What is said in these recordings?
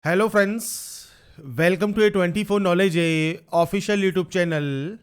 Hello friends, welcome to A 24 knowledge a official YouTube channel.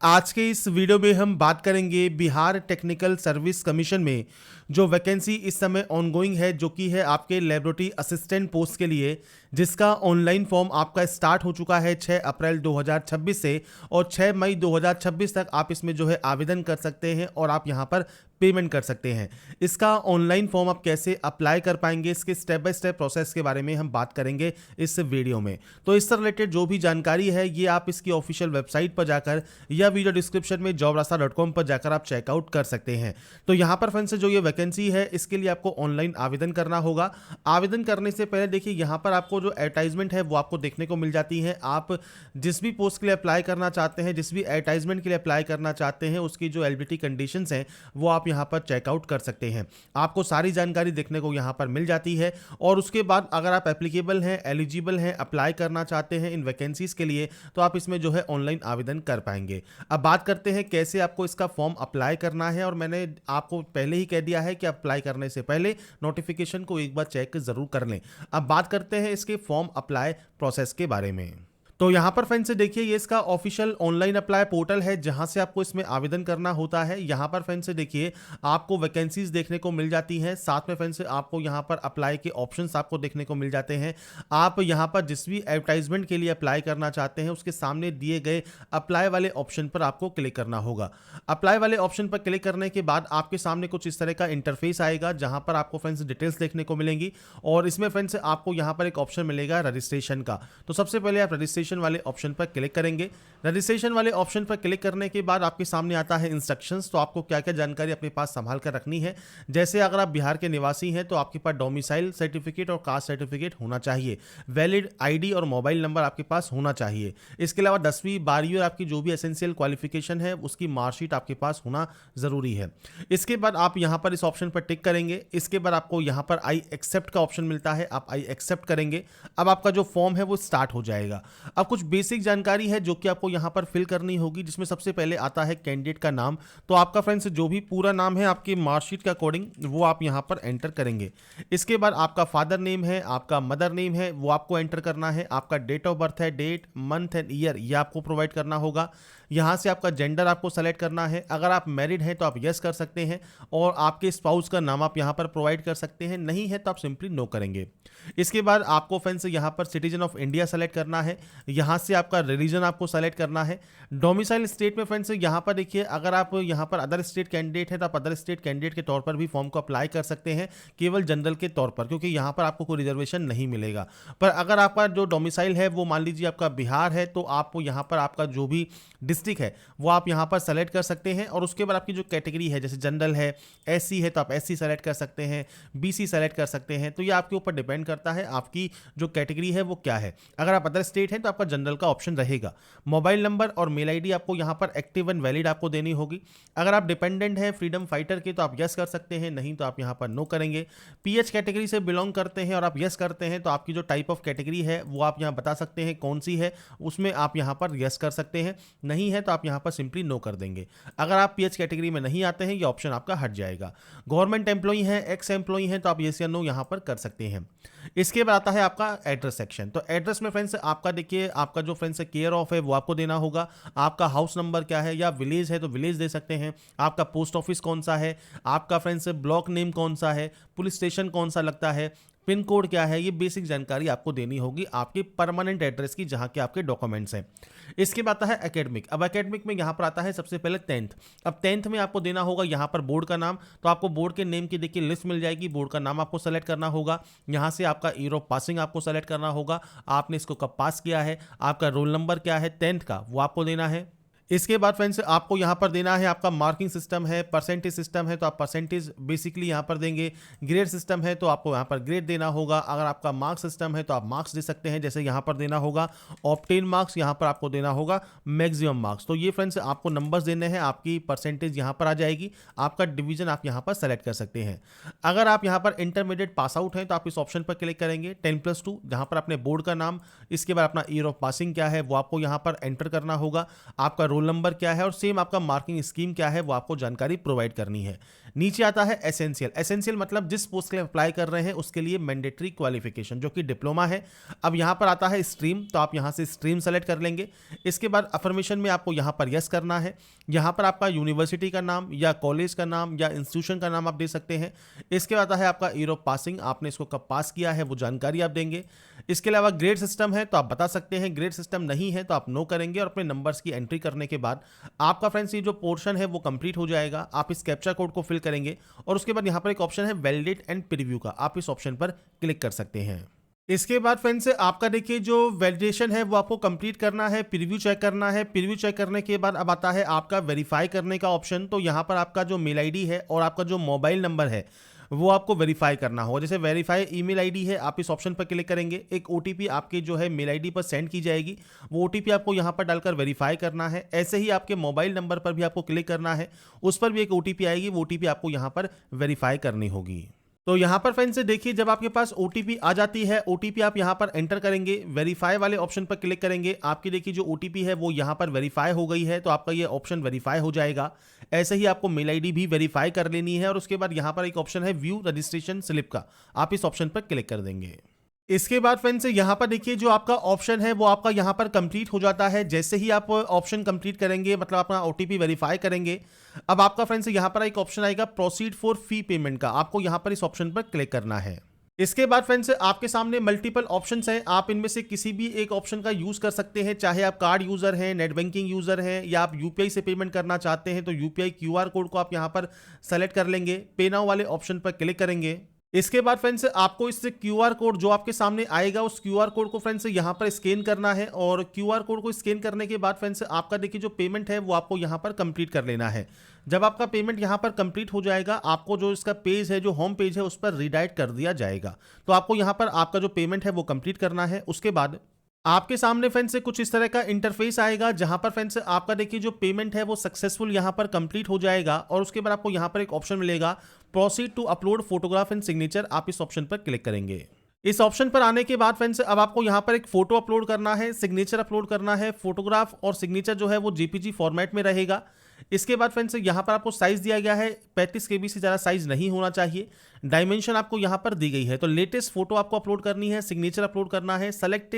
आज के इस video में हम बात करेंगे बिहार टेक्निकल सर्विस कमीशन में जो वैकेंसी इस समय ऑनगोइंग है, जो कि है आपके लेबोरेटरी असिस्टेंट पोस्ट के लिए, जिसका ऑनलाइन फॉर्म आपका स्टार्ट हो चुका है 6 अप्रैल 2026 से और 6 मई 2026 तक आप इसमें जो है आवेदन कर सकते हैं और आप यहां पर पेमेंट कर सकते हैं। इसका ऑनलाइन फॉर्म आप कैसे अप्लाई कर पाएंगे, इसके स्टेप बाय स्टेप प्रोसेस के बारे में हम बात करेंगे इस वीडियो में। तो इससे रिलेटेड जो भी जानकारी है ये आप इसकी ऑफिशियल वेबसाइट पर जाकर या वीडियो डिस्क्रिप्शन में jobrasta.com पर जाकर आप चेकआउट कर सकते हैं। तो यहाँ पर फ्रेंड्स जो ये वैकेंसी है इसके लिए आपको ऑनलाइन आवेदन करना होगा। आवेदन करने से पहले देखिए यहाँ पर आपको जो एडवर्टाइजमेंट है वो आपको देखने को मिल जाती है। आप जिस भी पोस्ट के लिए अप्लाई करना चाहते हैं, जिस भी एडवर्टाइजमेंट के लिए अप्लाई करना चाहते हैं, उसकी जो एलिजिबिलिटी कंडीशंस हैं वो आप यहाँ पर चेकआउट कर सकते हैं। आपको सारी जानकारी देखने को यहाँ पर मिल जाती है और उसके बाद अगर आप एप्लीकेबल हैं, एलिजिबल हैं, अप्लाई करना चाहते हैं इन वैकेंसीज के लिए, तो आप इसमें जो है ऑनलाइन आवेदन कर पाएंगे। अब बात करते हैं कैसे आपको इसका फॉर्म अप्लाई करना है, और मैंने आपको पहले ही कह दिया है कि अप्लाई करने से पहले नोटिफिकेशन को एक बार चेक जरूर कर लें। अब बात करते हैं इसके फॉर्म अप्लाई प्रोसेस के बारे में। तो यहाँ पर फ्रेंड्स देखिए ये इसका ऑफिशियल ऑनलाइन अप्लाई पोर्टल है जहाँ से आपको इसमें आवेदन करना होता है। यहाँ पर फ्रेंड्स देखिए आपको वैकेंसीज देखने को मिल जाती हैं, साथ में फ्रेंड्स आपको यहाँ पर अप्लाई के ऑप्शंस आपको देखने को मिल जाते हैं। आप यहाँ पर जिस भी एडवर्टाइजमेंट के लिए अप्लाई करना चाहते हैं उसके सामने दिए गए अप्लाई वाले ऑप्शन पर आपको क्लिक करना होगा। अप्लाई वाले ऑप्शन पर क्लिक करने के बाद आपके सामने कुछ इस तरह का इंटरफेस आएगा जहाँ पर आपको फ्रेंड्स डिटेल्स देखने को मिलेंगी और इसमें फ्रेंड्स आपको यहाँ पर एक ऑप्शन मिलेगा रजिस्ट्रेशन का। तो सबसे पहले आप रजिस्ट्रेशन वाले ऑप्शन पर क्लिक करेंगे। रजिस्ट्रेशन वाले ऑप्शन पर क्लिक करने के बाद आपके सामने आता है इंस्ट्रक्शंस। तो आपको क्या क्या जानकारी अपने पास संभाल कर रखनी है, जैसे अगर आप बिहार के निवासी हैं तो आपके पास डोमिसाइल सर्टिफिकेट और कास्ट सर्टिफिकेट होना चाहिए, वैलिड आईडी और मोबाइल नंबर आपके पास होना चाहिए। इसके अलावा 10वीं 12वीं और आपकी जो भी एसेंशियल क्वालिफिकेशन है उसकी मार्कशीट आपके पास होना जरूरी है। इसके बाद आप यहां पर इस ऑप्शन पर टिक करेंगे। इसके बाद आपको यहां पर आई एक्सेप्ट का ऑप्शन मिलता है, आप आई एक्सेप्ट करेंगे। अब आपका जो फॉर्म है वो स्टार्ट हो जाएगा। अब कुछ बेसिक जानकारी है जो कि आपको यहां पर फिल करनी होगी, जिसमें सबसे पहले आता है कैंडिडेट का नाम। तो आपका फ्रेंड्स जो भी पूरा नाम है आपकी मार्कशीट के अकॉर्डिंग वो आप यहां पर एंटर करेंगे। इसके बाद आपका फादर नेम है, आपका मदर नेम है, वो आपको एंटर करना है। आपका डेट ऑफ बर्थ है, डेट मंथ एंड ईयर ये आपको प्रोवाइड करना होगा। यहां से आपका जेंडर आपको सेलेक्ट करना है। अगर आप मैरिड हैं तो आप यस कर सकते हैं और आपके स्पाउस का नाम आप यहां पर प्रोवाइड कर सकते हैं, नहीं है तो आप सिंपली नो करेंगे। इसके बाद आपको फ्रेंड्स यहां पर सिटीजन ऑफ इंडिया सेलेक्ट करना है। यहां से आपका रिलीजन आपको सेलेक्ट करना है। डोमिसाइल स्टेट में फ्रेंड्स यहां पर देखिए अगर आप यहां पर अदर स्टेट कैंडिडेट है तो आप अदर स्टेट कैंडिडेट के तौर पर भी फॉर्म को अप्लाई कर सकते हैं, केवल जनरल के तौर पर, क्योंकि यहां पर आपको कोई रिजर्वेशन नहीं मिलेगा। पर अगर आपका जो डोमिसाइल है वो मान लीजिए आपका बिहार है तो आपको यहां पर आपका जो भी डिस्ट्रिक्ट है वो आप यहां पर सेलेक्ट कर सकते हैं और उसके बाद आपकी जो कैटेगरी है, जैसे जनरल है, एससी है तो आप एससी सेलेक्ट कर सकते हैं, बीसी सेलेक्ट कर सकते हैं। तो ये आपके ऊपर डिपेंड करता है आपकी जो कैटेगरी है वो क्या है। अगर आप अदर स्टेट हैं तो आपका जनरल का ऑप्शन रहेगा। मोबाइल नंबर और मेल आईडी आपको यहां पर एक्टिव एंड वैलिड आपको देनी होगी। अगर आप डिपेंडेंट हैं फ्रीडम फाइटर के तो आप यस कर सकते हैं, नहीं तो आप यहां पर नो करेंगे। पीएच कैटेगरी से बिलोंग करते हैं और आप यस करते हैं तो आपकी जो टाइप ऑफ कैटेगरी है वो आप यहां बता सकते हैं कौन सी है, उसमें आप यहां पर यस कर सकते हैं, नहीं है तो आप यहां पर सिंपली नो कर देंगे। अगर आप पीएच कैटेगरी में नहीं आते हैं ये ऑप्शन आपका हट जाएगा। गवर्नमेंट एम्प्लॉई है, एक्स एम्प्लॉई है तो आप यस या नो यहां पर कर सकते हैं। इसके बाद आता है आपका एड्रेस सेक्शन। तो एड्रेस में फ्रेंड्स आपका देखिए आपका जो फ्रेंड्स केयर ऑफ है वो आपको देना होगा। आपका हाउस नंबर क्या है, या विलेज है तो विलेज दे सकते हैं। आपका पोस्ट ऑफिस कौन सा है, आपका फ्रेंड्स ब्लॉक नेम कौन सा है, पुलिस स्टेशन कौन सा लगता है, पिन कोड क्या है, ये बेसिक जानकारी आपको देनी होगी आपके परमानेंट एड्रेस की जहां के आपके डॉक्यूमेंट्स हैं। इसके बाद आता है एकेडमिक। अब एकेडमिक में यहां पर आता है सबसे पहले 10th। अब 10th में आपको देना होगा यहां पर बोर्ड का नाम। तो आपको बोर्ड के नेम की देखिए लिस्ट मिल जाएगी, बोर्ड का नाम आपको सेलेक्ट करना होगा। यहां से आपका ईयर ऑफ पासिंग आपको सेलेक्ट करना होगा, आपने इसको कब पास किया है, आपका रोल नंबर क्या है 10th का वो आपको देना है। इसके बाद फ्रेंड्स आपको यहाँ पर देना है आपका मार्किंग सिस्टम है, परसेंटेज सिस्टम है तो आप परसेंटेज बेसिकली यहाँ पर देंगे। ग्रेड सिस्टम है तो आपको यहाँ पर ग्रेड देना होगा। अगर आपका मार्क्स सिस्टम है तो आप मार्क्स दे सकते हैं, जैसे यहाँ पर देना होगा ऑब्टेन मार्क्स, यहाँ पर आपको देना होगा मैक्सिमम मार्क्स। तो ये फ्रेंड्स आपको नंबर्स देने हैं, आपकी परसेंटेज यहाँ पर आ जाएगी, आपका डिवीजन आप यहाँ पर सेलेक्ट कर सकते हैं। अगर आप यहाँ पर इंटरमीडिएट पास आउट हैं तो आप इस ऑप्शन पर क्लिक करेंगे 10+2, जहाँ पर अपने बोर्ड का नाम, इसके बाद अपना ईयर ऑफ पासिंग क्या है वो आपको यहाँ पर एंटर करना होगा। आपका रोल नंबर क्या है और सेम आपका मार्किंग स्कीम क्या है वो आपको जानकारी प्रोवाइड करनी है। नीचे आता है एसेंशियल। एसेंशियल मतलब जिस पोस्ट के लिए अप्लाई कर रहे हैं उसके लिए मैंडेटरी क्वालिफिकेशन जो कि डिप्लोमा है। अब यहाँ पर आता है स्ट्रीम, तो आप यहाँ से स्ट्रीम सेलेक्ट कर लेंगे। इसके बाद अफर्मेशन में आपको यहाँ पर यस करना है। यहाँ पर आपका यूनिवर्सिटी का नाम या कॉलेज का नाम या इंस्टीट्यूशन का नाम आप दे सकते हैं। इसके बाद आता है आपका ईयर ऑफ पासिंग, आपने इसको कब पास किया है वो जानकारी आप देंगे। इसके अलावा ग्रेड सिस्टम है तो आप बता सकते हैं, ग्रेड सिस्टम नहीं है तो आप नो करेंगे और अपने नंबर्स की एंट्री करने के बाद आपका फ्रेंड्स ये जो पोर्शन है वो कंप्लीट हो जाएगा। आप इस कैप्चा कोड को फिल करेंगे और उसके बाद यहाँ पर एक ऑप्शन है वैलिडेट एंड प्रीव्यू का, आप इस ऑप्शन पर क्लिक कर सकते हैं। इसके बाद फ्रेंड्स आपका देखिए जो वैलिडेशन है वो आपको कंप्लीट करना है, प्रीव्यू चेक करना है। प्रीव्यू चेक करने के बाद अब आता है आपका वेरीफाई करने का ऑप्शन। तो यहाँ पर आपका जो मेल आईडी है और आपका जो मोबाइल नंबर है वो आपको वेरीफाई करना होगा। जैसे वेरीफाई ईमेल आईडी है, आप इस ऑप्शन पर क्लिक करेंगे, एक ओटीपी आपके जो है मेल आईडी पर सेंड की जाएगी, वो ओटीपी आपको यहाँ पर डालकर वेरीफाई करना है। ऐसे ही आपके मोबाइल नंबर पर भी आपको क्लिक करना है, उस पर भी एक ओटीपी आएगी, वो ओटीपी आपको यहाँ पर वेरीफाई करनी होगी। तो यहाँ पर फ्रेंड्स देखिए जब आपके पास ओटीपी आ जाती है, ओटीपी आप यहाँ पर एंटर करेंगे, वेरीफाई वाले ऑप्शन पर क्लिक करेंगे, आपकी देखिए जो ओटीपी है वो यहाँ पर वेरीफाई हो गई है तो आपका ये ऑप्शन वेरीफाई हो जाएगा। ऐसे ही आपको मेल आईडी भी वेरीफाई कर लेनी है और उसके बाद यहाँ पर एक ऑप्शन है व्यू रजिस्ट्रेशन स्लिप का, आप इस ऑप्शन पर क्लिक कर देंगे। इसके बाद फ्रेंड्स यहाँ पर देखिए जो आपका ऑप्शन है वो आपका यहाँ पर कंप्लीट हो जाता है। जैसे ही आप ऑप्शन कंप्लीट करेंगे मतलब अपना ओटीपी वेरीफाई करेंगे, अब आपका फ्रेंड्स यहाँ पर एक ऑप्शन आएगा प्रोसीड फॉर फी पेमेंट का, आपको यहाँ पर इस ऑप्शन पर क्लिक करना है। इसके बाद फ्रेंड्स आपके सामने मल्टीपल ऑप्शंस हैं, आप इनमें से किसी भी एक ऑप्शन का यूज कर सकते हैं, चाहे आप कार्ड यूजर हैं, नेट बैंकिंग यूजर हैं या आप यूपीआई से पेमेंट करना चाहते हैं तो यूपीआई क्यूआर कोड को आप यहाँ पर सेलेक्ट कर लेंगे, पे नाउ वाले ऑप्शन पर क्लिक करेंगे। इसके बाद फ्रेंड्स आपको इस क्यूआर कोड जो आपके सामने आएगा उस क्यूआर कोड को फ्रेंड्स यहाँ पर स्कैन करना है और क्यूआर कोड को स्कैन करने के बाद फ्रेंड्स आपका देखिए जो पेमेंट है वो आपको यहाँ पर कंप्लीट कर लेना है। जब आपका पेमेंट यहाँ पर कंप्लीट हो जाएगा आपको जो इसका पेज है, जो होम पेज है, उस पर रीडायरेक्ट कर दिया जाएगा। तो आपको यहाँ पर आपका जो पेमेंट है वो कंप्लीट करना है। उसके बाद आपके सामने फ्रेंड्स कुछ इस तरह का इंटरफेस आएगा जहां पर फ्रेंड्स आपका देखिए जो पेमेंट है वो सक्सेसफुल यहां पर कंप्लीट हो जाएगा और उसके बाद आपको यहां पर एक ऑप्शन मिलेगा proceed to upload photograph and signature, आप इस ऑप्शन पर क्लिक करेंगे। इस ऑप्शन पर आने के बाद फ्रेंड्स अब आपको यहां पर एक फोटो अपलोड करना है, सिग्नेचर अपलोड करना है। फोटोग्राफ और सिग्नेचर जो है वो जेपीजी फॉर्मेट में रहेगा। इसके बाद फ्रेंड्स यहाँ पर आपको साइज दिया गया है 35 KB से ज़्यादा साइज नहीं होना चाहिए। डायमेंशन आपको यहाँ पर दी गई है। तो लेटेस्ट फोटो आपको अपलोड करनी है, सिग्नेचर अपलोड करना है, सेलेक्ट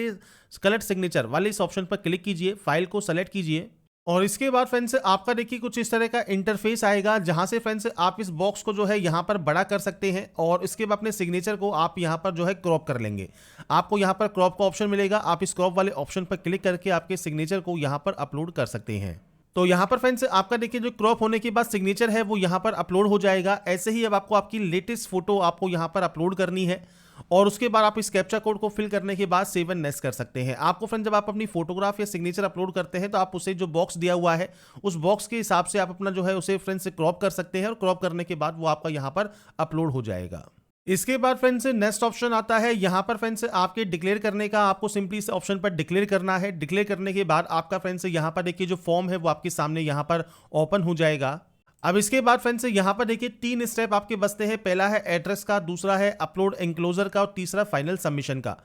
कलेक्ट सिग्नेचर वाले इस ऑप्शन पर क्लिक कीजिए, फाइल को सेलेक्ट कीजिए और इसके बाद फ्रेंड्स आपका देखिए कुछ इस तरह का इंटरफेस आएगा जहां से फ्रेंड्स आप इस बॉक्स को जो है यहाँ पर बड़ा कर सकते हैं और इसके बाद अपने सिग्नेचर को आप यहाँ पर जो है क्रॉप कर लेंगे। आपको यहाँ पर क्रॉप का ऑप्शन मिलेगा, आप इस क्रॉप वाले ऑप्शन पर क्लिक करके आपके सिग्नेचर को यहाँ पर अपलोड कर सकते हैं। तो यहाँ पर फ्रेंड्स आपका देखिए जो क्रॉप होने के बाद सिग्नेचर है वो यहाँ पर अपलोड हो जाएगा। ऐसे ही अब आपको आपकी लेटेस्ट फोटो आपको यहाँ पर अपलोड करनी है और उसके बाद आप इस कैप्चा कोड को फिल करने के बाद सेव एंड नेक्स्ट कर सकते हैं। आपको फ्रेंड जब आप अपनी फोटोग्राफ या सिग्नेचर अपलोड करते हैं तो आप उसे जो बॉक्स दिया हुआ है उस बॉक्स के हिसाब से आप अपना जो है उसे फ्रेंड्स क्रॉप कर सकते हैं और क्रॉप करने के बाद वो आपका यहाँ पर अपलोड हो जाएगा। इसके बाद फ्रेंड्स नेक्स्ट ऑप्शन आता है, यहाँ पर फ्रेंड्स आपके डिक्लेयर करने का, आपको सिंपली इस ऑप्शन पर डिक्लेयर करना है। डिक्लेयर करने के बाद आपका फ्रेंड्स यहाँ पर देखिए जो फॉर्म है वो आपके सामने यहाँ पर ओपन हो जाएगा। अब इसके बाद फ्रेंड्स यहाँ पर देखिए 3 स्टेप आपके बचते हैं, पहला है एड्रेस का, दूसरा है अपलोड एंक्लोजर का और तीसरा फाइनल सबमिशन का।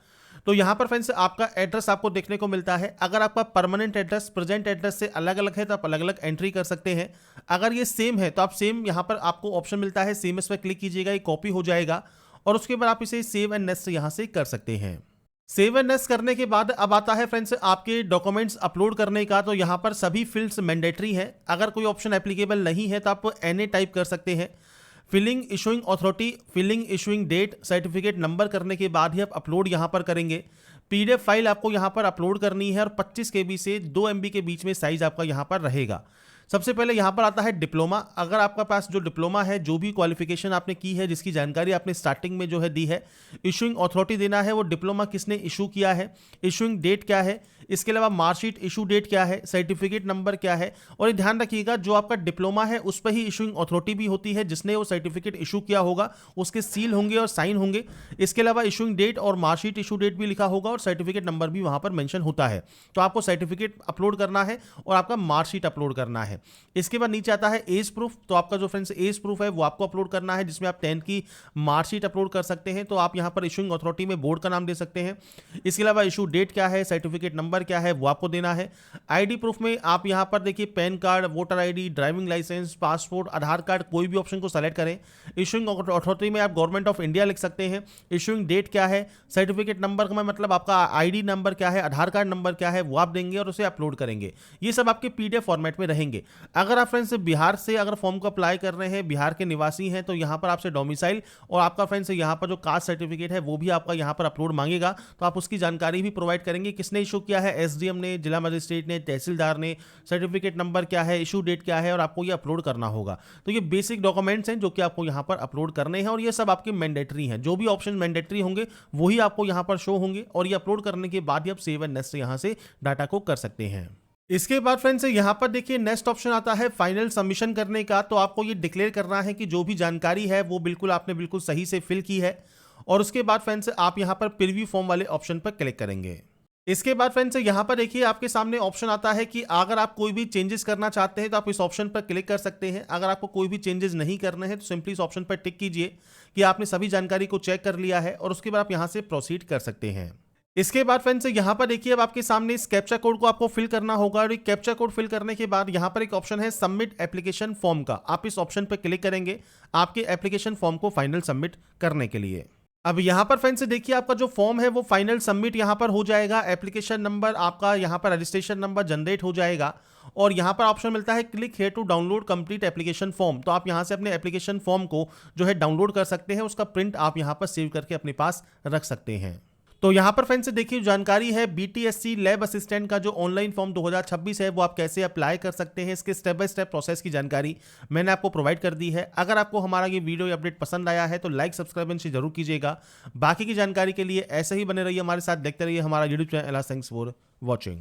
तो यहाँ पर फ्रेंड्स आपका एड्रेस आपको देखने को मिलता है। अगर आपका परमानेंट एड्रेस प्रेजेंट एड्रेस से अलग अलग है तो आप अलग अलग एंट्री कर सकते हैं। अगर ये सेम है तो आप सेम यहाँ पर आपको ऑप्शन मिलता है, सेम इस पर क्लिक कीजिएगा, ये कॉपी हो जाएगा और उसके बाद आप इसे सेव एंड नेक्स्ट यहाँ से कर सकते हैं। सेव एंड नेक्स्ट करने के बाद अब आता है फ्रेंड्स आपके डॉक्यूमेंट्स अपलोड करने का। तो यहाँ पर सभी फील्ड्स मैंडेटरी हैं, अगर कोई ऑप्शन एप्लीकेबल नहीं है तो आप NA टाइप कर सकते हैं। Filling issuing authority, filling issuing date, certificate number करने के बाद ही आप अपलोड यहाँ पर करेंगे। PDF फाइल आपको यहाँ पर अपलोड करनी है और 25 KB से 2 MB के बीच में साइज आपका यहाँ पर रहेगा। सबसे पहले यहाँ पर आता है डिप्लोमा। अगर आपका पास जो डिप्लोमा है, जो भी क्वालिफिकेशन आपने की है, जिसकी जानकारी आपने स्टार्टिंग में जो है दी है, इशूइंग अथॉरिटी देना है, वो डिप्लोमा किसने इशू किया है, इशूइंग डेट क्या है, इसके अलावा मार्कशीट इशू डेट क्या है, सर्टिफिकेट नंबर क्या है। और ये ध्यान रखिएगा जो आपका डिप्लोमा है उस पर ही इशूइंग अथॉरिटी भी होती है, जिसने वो सर्टिफिकेट इशू किया होगा उसके सील होंगे और साइन होंगे। इसके अलावा इशूइंग डेट और मार्कशीट इशू डेट भी लिखा होगा और सर्टिफिकेट नंबर भी वहाँ पर मेंशन होता है। तो आपको सर्टिफिकेट अपलोड करना है और आपका मार्कशीट अपलोड करना है। इसके बाद नीचे आता है एज प्रूफ। तो आपका जो फ्रेंड्स एज प्रूफ है वो आपको अपलोड करना है, जिसमें आप 10 की मार्कशीट अपलोड कर सकते हैं। तो आप यहाँ पर इशूइंग अथॉरिटी में बोर्ड का नाम दे सकते हैं। इसके अलावा इशू डेट क्या है, सर्टिफिकेट नंबर नंबर क्या है वो आपको देना है। आईडी प्रूफ में आप यहाँ पर देखिए PAN card, voter ID, driving licence, passport, Aadhaar card, कोई भी ऑप्शन को सेलेक्ट करें। इशूइंग अथॉरिटी में आप गवर्नमेंट ऑफ इंडिया लिख सकते हैं। इशूइंग डेट क्या है, सर्टिफिकेट नंबर में मतलब आपका आईडी नंबर क्या है, आधार कार्ड नंबर क्या है वो आप देंगे और उसे अपलोड करेंगे। ये सब आपके पीडीएफ फॉर्मेट में रहेंगे। अगर आप फ्रेंड्स बिहार से अगर फॉर्म को अप्लाई कर रहे हैं, बिहार के निवासी हैं, तो यहाँ पर आपसे डोमिसाइल और आपका फ्रेंड्स यहाँ पर जो कास्ट सर्टिफिकेट है वो भी आपका यहाँ पर अपलोड मांगेगा, तो आप उसकी जानकारी भी प्रोवाइड करेंगे। किसने इशू किया है, एसडीएम ने, जिला मजिस्ट्रेट ने, तहसीलदार ने, सर्टिफिकेट नंबर क्या है, इशू डेट क्या है, और आपको ये अपलोड करना होगा। तो ये बेसिक डॉक्यूमेंट्स हैं जो कि आपको यहाँ पर अपलोड करने हैं और ये सब आपके मैंडेटरी हैं। जो भी ऑप्शन मैंडेटरी होंगे वही आपको यहाँ पर शो होंगे और ये अपलोड करने के बाद ही आप सेव एंड नेक्स्ट से यहाँ से डाटा को कर सकते हैं। इसके बाद फ्रेंड्स यहाँ पर देखिए नेक्स्ट ऑप्शन आता है फाइनल सबमिशन करने का। तो आपको ये डिक्लेयर करना है कि जो भी जानकारी है वो बिल्कुल आपने बिल्कुल सही से फिल की है और उसके बाद फ्रेंड्स आप यहाँ पर प्रीव्यू फॉर्म वाले ऑप्शन पर क्लिक करेंगे। इसके बाद फ्रेंड्स यहाँ पर देखिए आपके सामने ऑप्शन आता है कि अगर आप कोई भी चेंजेस करना चाहते हैं तो आप इस ऑप्शन पर क्लिक कर सकते हैं। अगर आपको कोई भी चेंजेस नहीं करने हैं तो सिंपली इस ऑप्शन पर टिक कीजिए कि आपने सभी जानकारी को चेक कर लिया है और उसके बाद आप यहाँ से प्रोसीड कर सकते हैं। इसके बाद फ्रेंड्स यहाँ पर देखिए अब आपके सामने इस कैप्चा कोड को आपको फिल करना होगा और कैप्चा कोड फिल करने के बाद यहाँ पर एक ऑप्शन है सबमिट एप्लीकेशन फॉर्म का। आप इस ऑप्शन पर क्लिक करेंगे आपके एप्लीकेशन फॉर्म को फाइनल सबमिट करने के लिए। अब यहाँ पर फ्रेंड्स देखिए आपका जो फॉर्म है वो फाइनल सबमिट यहाँ पर हो जाएगा। एप्लीकेशन नंबर आपका यहाँ पर रजिस्ट्रेशन नंबर जनरेट हो जाएगा और यहाँ पर ऑप्शन मिलता है click here to download complete application form. तो आप यहाँ से अपने एप्लीकेशन फॉर्म को जो है डाउनलोड कर सकते हैं, उसका प्रिंट आप यहाँ पर सेव करके अपने पास रख सकते हैं। तो यहाँ पर फ्रेंड्स देखिए जानकारी है बीटीएससी लैब असिस्टेंट का जो ऑनलाइन फॉर्म 2026 है वो आप कैसे अप्लाई कर सकते हैं, इसके स्टेप बाय स्टेप प्रोसेस की जानकारी मैंने आपको प्रोवाइड कर दी है। अगर आपको हमारा ये वीडियो अपडेट पसंद आया है तो लाइक सब्सक्राइब एंड शेयर जरूर कीजिएगा। बाकी की जानकारी के लिए ऐसे ही बने रहिए हमारे साथ, देखते रहिए हमारा YouTube channel. Thanks for watching.